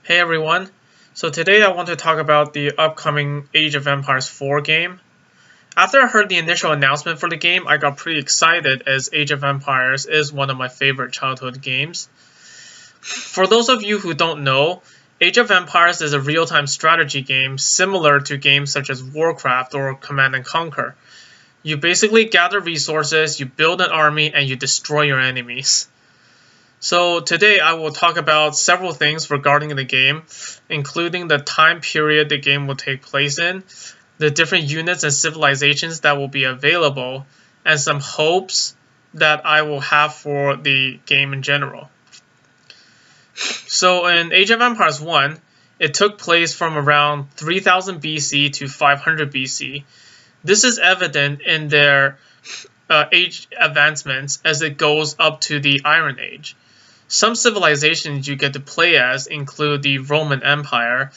Hey everyone, so today I want to talk about the upcoming Age of Empires 4 game. After I heard the initial announcement for the game, I got pretty excited as Age of Empires is one of my favorite childhood games. For those of you who don't know, Age of Empires is a real-time strategy game similar to games such as Warcraft or Command & Conquer. You basically gather resources, you build an army, and you destroy your enemies. So today I will talk about several things regarding the game, including the time period the game will take place in, the different units and civilizations that will be available, and some hopes that I will have for the game in general. So in Age of Empires 1, it took place from around 3000 BC to 500 BC. This is evident in their age advancements as it goes up to the Iron Age. Some civilizations you get to play as include the Roman Empire,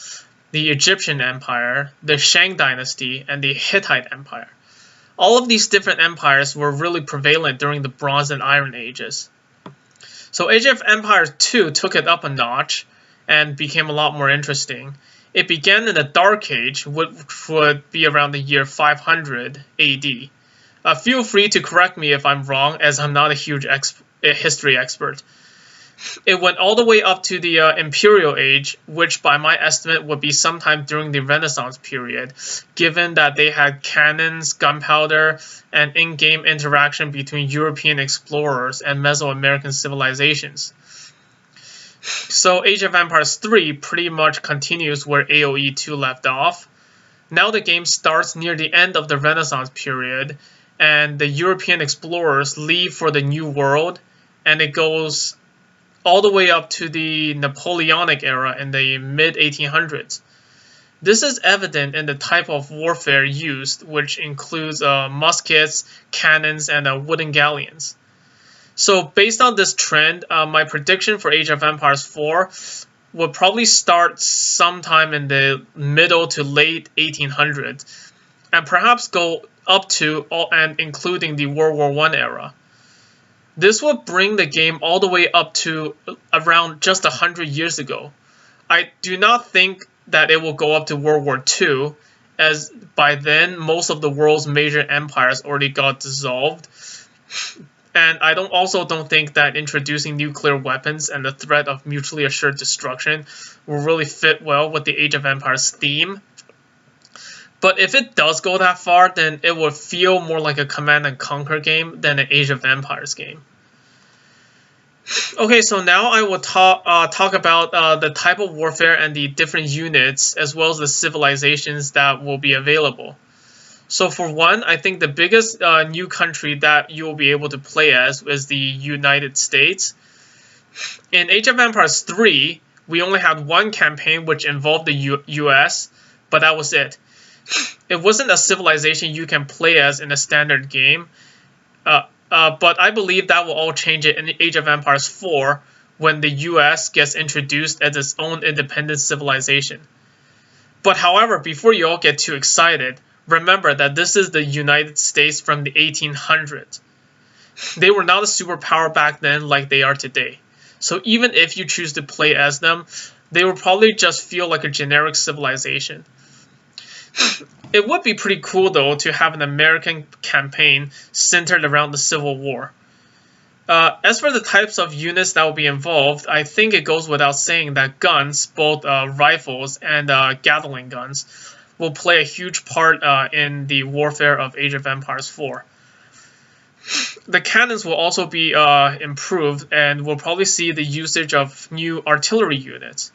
the Egyptian Empire, the Shang Dynasty, and the Hittite Empire. All of these different empires were really prevalent during the Bronze and Iron Ages. So Age of Empires 2 took it up a notch and became a lot more interesting. It began in the Dark Age, which would be around the year 500 AD. Feel free to correct me if I'm wrong, as I'm not a huge history expert. It went all the way up to the Imperial Age, which by my estimate would be sometime during the Renaissance period, given that they had cannons, gunpowder, and in-game interaction between European explorers and Mesoamerican civilizations. So Age of Empires 3 pretty much continues where AoE 2 left off. Now the game starts near the end of the Renaissance period, and the European explorers leave for the New World, and it goes all the way up to the Napoleonic era in the mid-1800s. This is evident in the type of warfare used, which includes muskets, cannons, and wooden galleons. So based on this trend, my prediction for Age of Empires 4 would probably start sometime in the middle to late 1800s, and perhaps go up to and including the World War I era. This would bring the game all the way up to around just 100 years ago. I do not think that it will go up to World War II, as by then most of the world's major empires already got dissolved. And I also don't think that introducing nuclear weapons and the threat of mutually assured destruction will really fit well with the Age of Empires theme. But if it does go that far, then it will feel more like a Command & Conquer game than an Age of Empires game. Okay, so now I will talk about the type of warfare and the different units, as well as the civilizations that will be available. So for one, I think the biggest new country that you will be able to play as is the United States. In Age of Empires 3, we only had one campaign which involved the US, but that was it. It wasn't a civilization you can play as in a standard game, but I believe that will all change it in Age of Empires 4 when the US gets introduced as its own independent civilization. But however, before you all get too excited, remember that this is the United States from the 1800s. They were not a superpower back then like they are today. So even if you choose to play as them, they will probably just feel like a generic civilization. It would be pretty cool, though, to have an American campaign centered around the Civil War. As for the types of units that will be involved, I think it goes without saying that guns, both rifles and Gatling guns, will play a huge part in the warfare of Age of Empires 4. The cannons will also be improved, and we'll probably see the usage of new artillery units.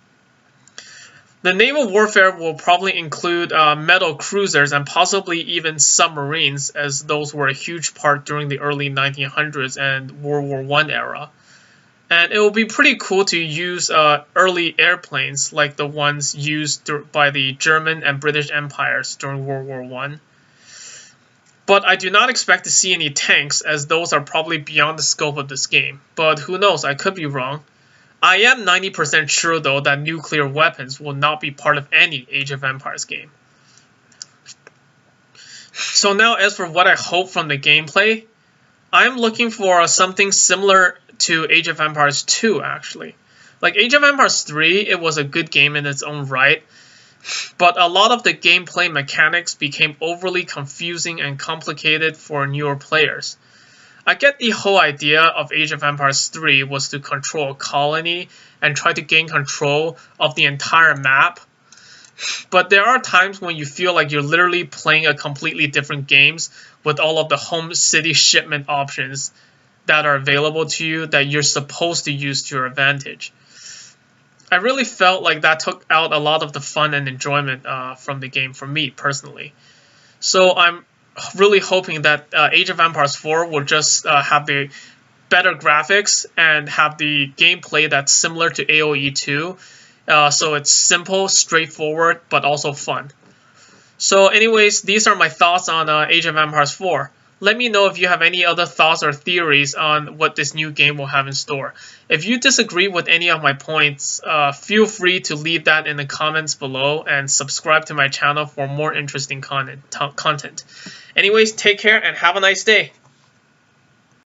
The naval warfare will probably include metal cruisers and possibly even submarines, as those were a huge part during the early 1900s and World War I era. And it will be pretty cool to use early airplanes like the ones used by the German and British empires during World War I. But I do not expect to see any tanks, as those are probably beyond the scope of this game. But who knows, I could be wrong. I am 90% sure, though, that nuclear weapons will not be part of any Age of Empires game. So now, as for what I hope from the gameplay, I'm looking for something similar to Age of Empires 2, actually. Like Age of Empires 3, it was a good game in its own right, but a lot of the gameplay mechanics became overly confusing and complicated for newer players. I get the whole idea of Age of Empires 3 was to control a colony and try to gain control of the entire map, but there are times when you feel like you're literally playing a completely different games with all of the home city shipment options that are available to you that you're supposed to use to your advantage. I really felt like that took out a lot of the fun and enjoyment from the game for me personally. So I'm really hoping that Age of Empires 4 will just have the better graphics and have the gameplay that's similar to AoE 2. So it's simple, straightforward, but also fun. So anyways, these are my thoughts on Age of Empires 4. Let me know if you have any other thoughts or theories on what this new game will have in store. If you disagree with any of my points, feel free to leave that in the comments below and subscribe to my channel for more interesting content. Anyways, take care and have a nice day.